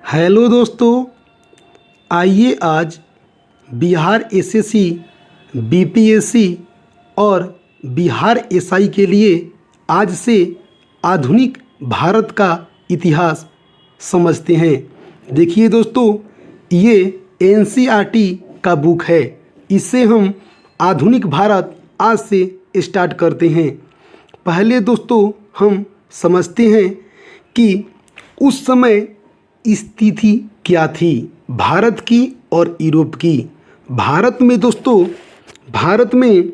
Hello दोस्तों, आइए आज बिहार एसएससी, बीपीएससी और बिहार एसआई के लिए आज से आधुनिक भारत का इतिहास समझते हैं। देखिए दोस्तों, ये एनसीईआरटी का बुक है। इससे हम आधुनिक भारत आज से स्टार्ट करते हैं। पहले दोस्तों हम समझते हैं कि उस समय स्थिति क्या थी भारत की और यूरोप की। भारत में दोस्तों, भारत में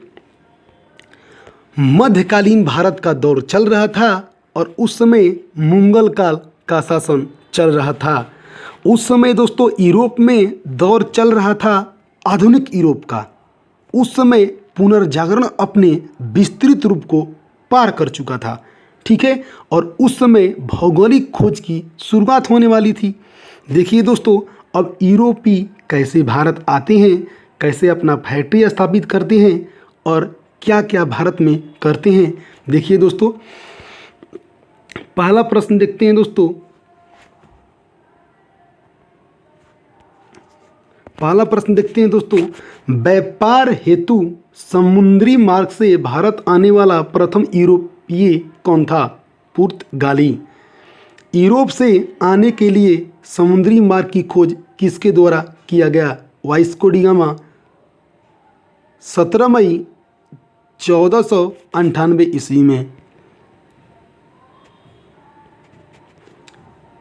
मध्यकालीन भारत का दौर चल रहा था और उस समय मुगल काल का शासन चल रहा था। उस समय दोस्तों यूरोप में दौर चल रहा था आधुनिक यूरोप का। उस समय पुनर्जागरण अपने विस्तृत रूप को पार कर चुका था, ठीक है। और उस समय भौगोलिक खोज की शुरुआत होने वाली थी। देखिए दोस्तों, अब यूरोपी कैसे भारत आते हैं, कैसे अपना फैक्ट्री स्थापित करते हैं और क्या क्या भारत में करते हैं। देखिए दोस्तों, पहला प्रश्न देखते हैं दोस्तों। पहला प्रश्न देखते हैं दोस्तों, व्यापार हेतु समुद्री मार्ग से भारत आने वाला प्रथम यूरोपीय कौन था? पुर्तगाली। यूरोप से आने के लिए समुद्री मार्ग की खोज किसके द्वारा किया गया? Vasco D gamma. 17 मई 1498 ईस्वी में।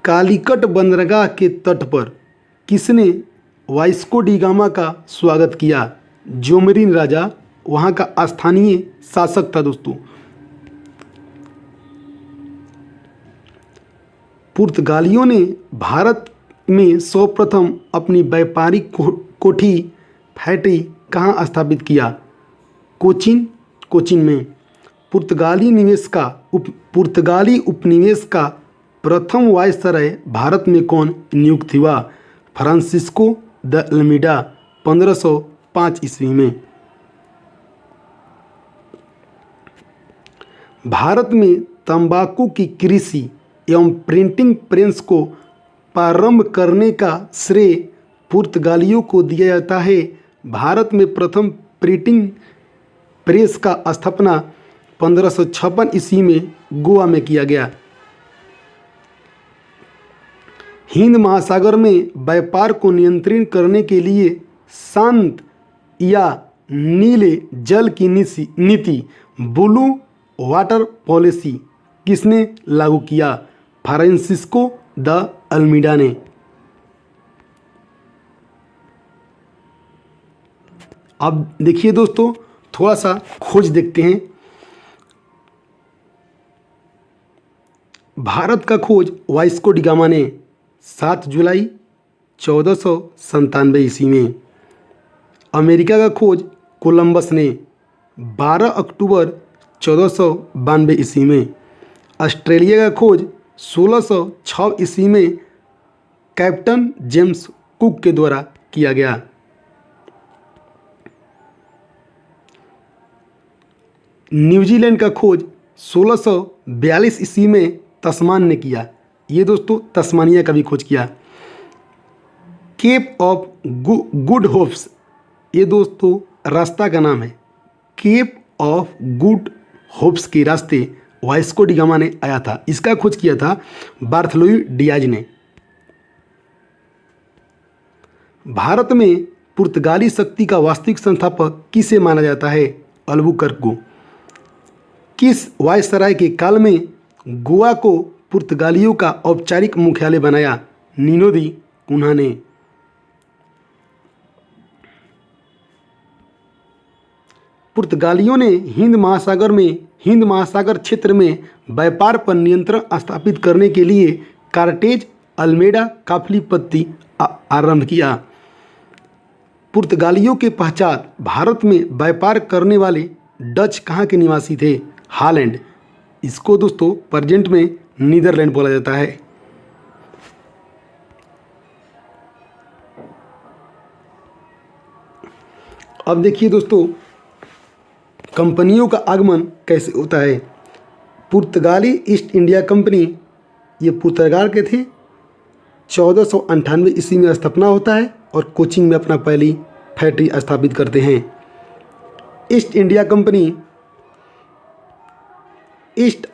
कालीकट बंदरगाह के तट पर किसने वास्को डी गामा का स्वागत किया? जोमरीन राजा, वहाँ का स्थानीय शासक था दोस्तों। पुर्तगालियों ने भारत में सर्वप्रथम अपनी व्यापारिक कोठी फैक्ट्री कहाँ स्थापित किया? कोचिन में। पुर्तगाली उपनिवेश का प्रथम वायसराय भारत में कौन नियुक्त हुआ? फ्रांसिस्को द अल्मीडा, 1505 ईस्वी में। भारत में तंबाकू की कृषि एवं प्रिंटिंग प्रेस को प्रारंभ करने का श्रेय पुर्तगालियों को दिया जाता है। भारत में प्रथम प्रिंटिंग प्रेस का स्थापना 1556 ईस्वी में गोवा में किया गया। हिंद महासागर में व्यापार को नियंत्रित करने के लिए शांत या नीले जल की नीति ब्लू वाटर पॉलिसी किसने लागू किया? फ्रांसिस्को द अल्मीडा ने। अब देखिए दोस्तों, थोड़ा सा खोज देखते हैं। भारत का खोज वास्को डी गामा ने 7 जुलाई 1497 ईस्वी में। अमेरिका का खोज कोलंबस ने 12 अक्टूबर 1492 ईस्वी में। ऑस्ट्रेलिया का खोज 1606 ईस्वी में कैप्टन जेम्स कुक के द्वारा किया गया। न्यूजीलैंड का खोज 1642 ईस्वी में तस्मान ने किया। ये दोस्तों तस्मानिया का भी खोज किया। केप ऑफ गुड होप्स, ये दोस्तों रास्ता का नाम है। केप ऑफ गुड होप्स के रास्ते वास्को डी गामा ने आया था। इसका खोज किया था बार्थलोम्यू डियाज ने। भारत में पुर्तगाली शक्ति का वास्तविक संस्थापक किसे माना जाता है? अल्बुकर्क को। किस वायसराय के काल में गोवा को पुर्तगालियों का औपचारिक मुख्यालय बनाया? नीनो दी कुन्हा ने। पुर्तगालियों ने हिंद महासागर क्षेत्र में व्यापार पर नियंत्रण स्थापित करने के लिए कार्टेज अल्मेडा काफिलीपत्ति आरंभ किया। पुर्तगालियों के पश्चात भारत में व्यापार करने वाले डच कहाँ के निवासी थे? हॉलैंड। इसको दोस्तों प्रेजेंट में नीदरलैंड बोला जाता है। अब देखिए दोस्तों, कंपनियों का आगमन कैसे होता है। पुर्तगाली ईस्ट इंडिया कंपनी, ये पुर्तगाल के थे। 1498 ईस्वी में स्थापना होता है और कोचिन में अपना पहली फैक्ट्री स्थापित करते हैं।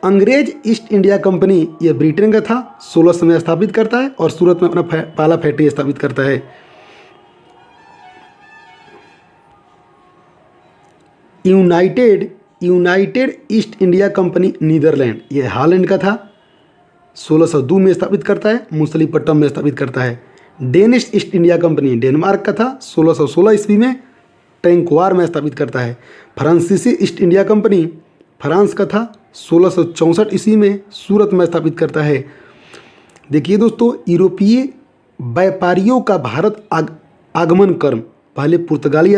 अंग्रेज ईस्ट इंडिया कंपनी यह ब्रिटेन का था, 1600 में स्थापित करता है और सूरत में अपना पहला फैक्ट्री स्थापित करता है। United East India Company Netherland, यह हॉलैंड का था, 1602 में स्थापित करता है, मुसलीपट्टम में स्थापित करता है। Danish east India company Denmark का था, 1616 ईस्वी में टैंकवार में स्थापित करता है। फ्रांसीसी ईस्ट इंडिया कंपनी फ्रांस का था, 1664 ईस्वी में सूरत में स्थापित करता है। देखिए दोस्तों, यूरोपीय व्यापारियों का भारत आगमन क्रम पहले पुर्तगाली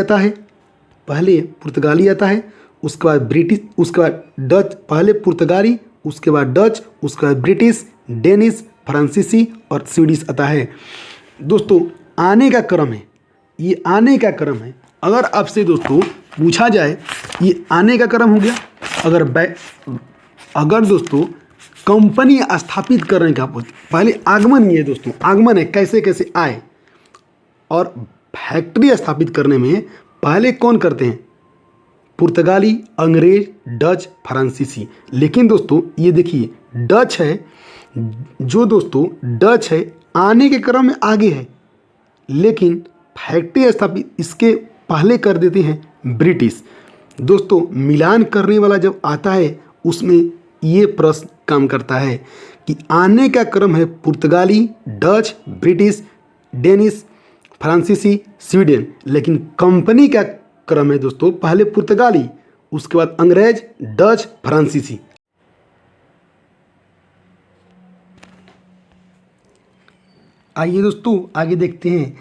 आता है, उसके बाद ब्रिटिश, उसके बाद डच, पहले पुर्तगाली, उसके बाद डच, उसके बाद ब्रिटिश, डेनिश, फ्रांसीसी और स्वीडिश आता है। दोस्तों आने का क्रम है, ये आने का क्रम है। अगर आपसे दोस्तों पूछा जाए ये आने का क्रम हो गया, अगर दोस्तों कंपनी स्थापित करने का पहले आगमन, ये दोस्तों आगमन है, कैसे कैसे आए, और फैक्ट्री स्थापित करने में पहले कौन करते हैं? पुर्तगाली, अंग्रेज, डच, फ्रांसीसी। लेकिन दोस्तों ये देखिए डच है, जो दोस्तों डच है आने के क्रम में आगे है, लेकिन फैक्ट्री स्थापित इसके पहले कर देते हैं ब्रिटिश। दोस्तों मिलान करने वाला जब आता है उसमें ये प्रश्न काम करता है कि आने का क्रम है पुर्तगाली, डच, ब्रिटिश, डेनिश, फ्रांसीसी, स्वीडन, लेकिन कंपनी का क्रम है दोस्तों पहले पुर्तगाली, उसके बाद अंग्रेज, डच, फ्रांसीसी। आइए दोस्तों आगे देखते हैं,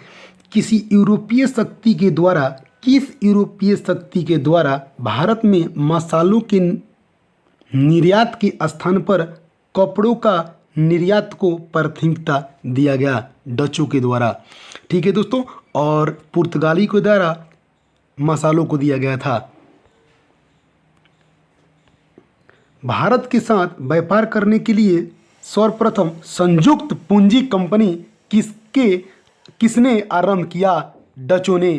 किस यूरोपीय शक्ति के द्वारा भारत में मसालों के निर्यात के स्थान पर कपड़ों का निर्यात को प्राथमिकता दिया गया? डचों के द्वारा, ठीक है दोस्तों, और पुर्तगाली के द्वारा मसालों को दिया गया था। भारत के साथ व्यापार करने के लिए सर्वप्रथम संयुक्त पूंजी कंपनी किसने आरंभ किया? डचों ने।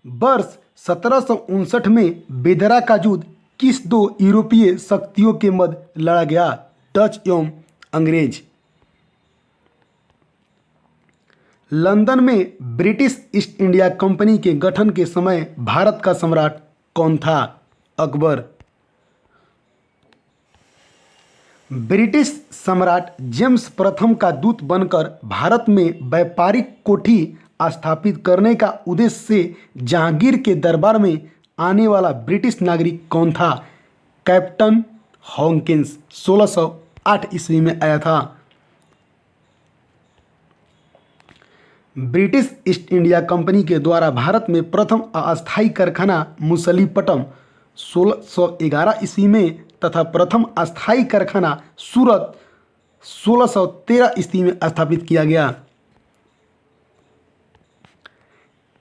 वर्ष 1759 में बेदरा का युद्ध किस दो यूरोपीय शक्तियों के मध्य लड़ा गया? डच एवं अंग्रेज। लंदन में ब्रिटिश ईस्ट इंडिया कंपनी के गठन के समय भारत का सम्राट कौन था? अकबर। ब्रिटिश सम्राट जेम्स प्रथम का दूत बनकर भारत में व्यापारिक कोठी स्थापित करने का उद्देश्य से जहांगीर के दरबार में आने वाला ब्रिटिश नागरिक कौन था? कैप्टन हॉकिंस, 1608 ईस्वी में आया था। ब्रिटिश ईस्ट इंडिया कंपनी के द्वारा भारत में प्रथम अस्थायी कारखाना मुसलीपट्टम 1611 ईस्वी में तथा प्रथम अस्थायी कारखाना सूरत 1613 ईस्वी में स्थापित किया गया।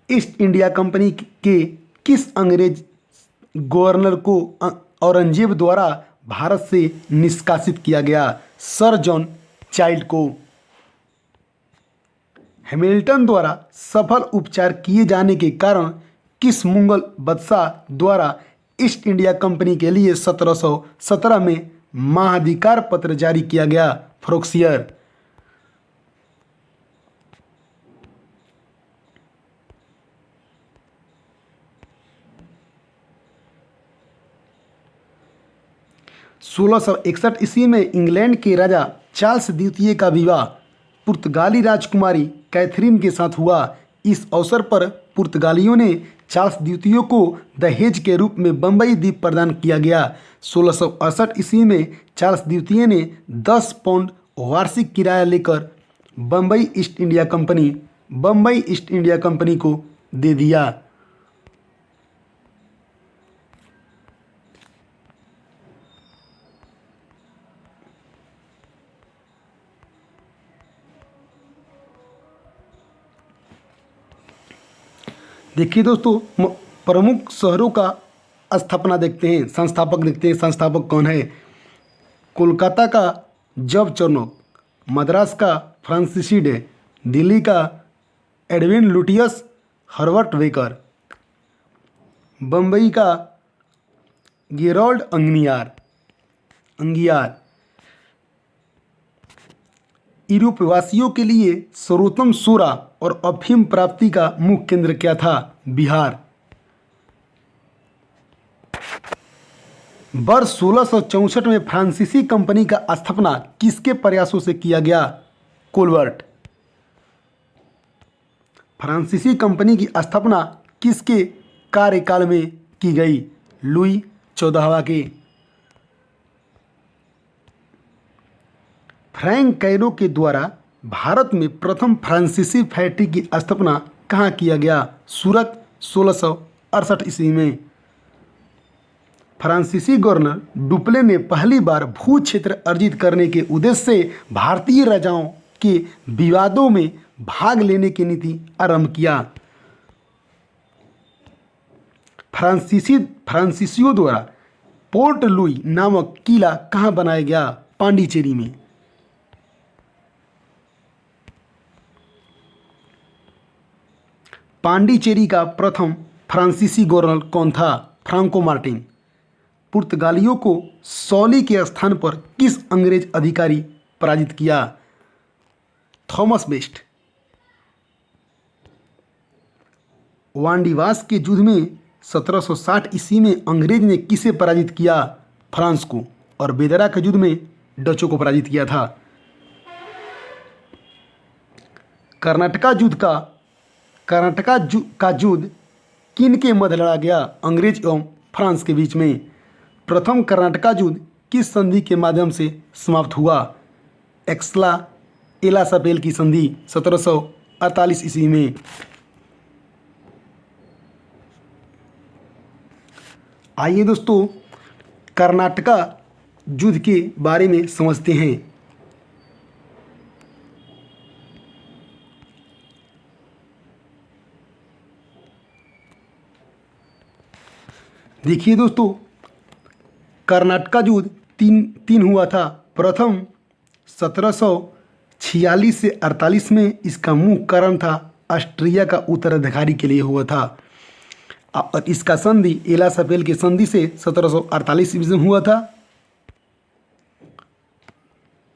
ईस्ट इंडिया कंपनी के किस अंग्रेज गवर्नर को औरंगजेब द्वारा भारत से निष्कासित किया गया? सर जॉन चाइल्ड को। हैमिल्टन द्वारा सफल उपचार किए जाने के कारण किस मुगल बादशाह द्वारा ईस्ट इंडिया कंपनी के लिए 1717 में माहाधिकार पत्र जारी किया गया? फ्रोक्सियर। सोलह ईस्वी में इंग्लैंड के राजा चार्ल्स द्वितीय का विवाह पुर्तगाली राजकुमारी कैथरीन के साथ हुआ। इस अवसर पर पुर्तगालियों ने चार्ल्स द्वितीय को दहेज के रूप में बम्बई द्वीप प्रदान किया गया। 1668 ईस्वी में चार्ल्स द्वितीय ने 10 पाउंड वार्षिक किराया लेकर बम्बई ईस्ट इंडिया कंपनी को दे दिया। देखिए दोस्तों, प्रमुख शहरों का स्थापना देखते हैं, संस्थापक देखते हैं। संस्थापक कौन है? कोलकाता का जब चौनक, मद्रास का फ्रांसिसी डे, दिल्ली का Edwin Lutyens Herbert waker, Bombay का गेरोल्ड अंगियार। यूरोपवासियों के लिए सर्वोत्तम सोरा और अफीम प्राप्ति का मुख्य केंद्र क्या था? बिहार। वर्ष 1664 में फ्रांसीसी कंपनी का स्थापना किसके प्रयासों से किया गया? कोलबर्ट। फ्रांसीसी कंपनी की स्थापना किसके कार्यकाल में की गई? लुई 14वां के। फ्रैंक कैरो के द्वारा भारत में प्रथम फ्रांसीसी फैक्ट्री की स्थापना कहाँ किया गया? सूरत 1668 ईस्वी में। फ्रांसीसी गवर्नर डुप्ले ने पहली बार भू क्षेत्र अर्जित करने के उद्देश्य से भारतीय राजाओं के विवादों में भाग लेने की नीति आरंभ किया। फ्रांसीसियों द्वारा पोर्ट लुई नामक किला कहाँ बनाया गया? पांडिचेरी में। पांडिचेरी का प्रथम फ्रांसीसी गवर्नर कौन था? Franco Martin. पुर्तगालियों को सौली के स्थान पर किस अंग्रेज अधिकारी पराजित किया? Thomas best. वांडीवास के युद्ध में 1760 ईस्वी में अंग्रेज ने किसे पराजित किया? फ्रांस को। और बेदरा के युद्ध में डचों को पराजित किया था। कर्नाटका युद्ध किन के मध्य लड़ा गया? अंग्रेज एवं फ्रांस के बीच में। प्रथम कर्नाटका युद्ध किस संधि के माध्यम से समाप्त हुआ? एला सपेल की संधि 1748 ईस्वी में। आइए दोस्तों कर्नाटका युद्ध के बारे में समझते हैं। देखिए दोस्तों, कर्नाटका युद्ध तीन हुआ था। प्रथम 1746 से 48 में इसका मुख्य कारण था ऑस्ट्रिया का उत्तराधिकारी के लिए हुआ था। और इसका संधि एला सपेल की संधि से 1748 ईस्वी में हुआ था।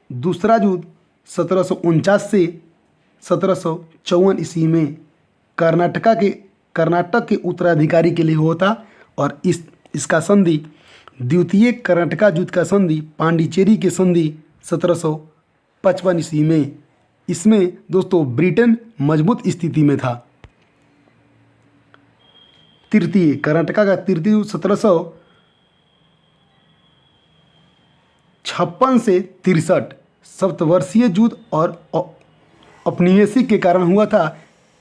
दूसरा युद्ध 1749 से 1754 ईस्वी में कर्नाटक के उत्तराधिकारी के लिए हुआ था। और इसका संधि द्वितीय कर्नाटका युद्ध का संधि पांडिचेरी के संधि 1755 ईस्वी में। इसमें दोस्तों ब्रिटेन मजबूत स्थिति में था। तृतीय कर्नाटका का तृतीय युद्ध 1756 से 63 सप्तवर्षीय युद्ध और औपनिवेशिक के कारण हुआ था।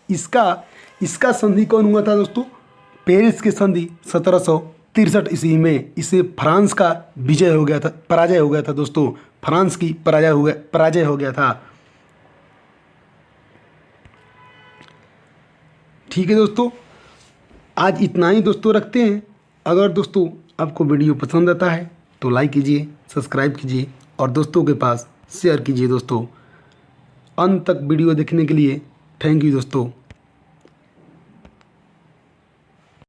इसका संधि कौन हुआ था दोस्तों? पेरिस की संधि 1763 ईस्वी में। इसे फ्रांस का पराजय हो गया था दोस्तों। फ्रांस की पराजय हो गया था। ठीक है दोस्तों, आज इतना ही दोस्तों रखते हैं। अगर दोस्तों आपको वीडियो पसंद आता है तो लाइक कीजिए, सब्सक्राइब कीजिए और दोस्तों के पास शेयर कीजिए दोस्तों। अंत तक वीडियो देखने के लिए थैंक यू दोस्तों।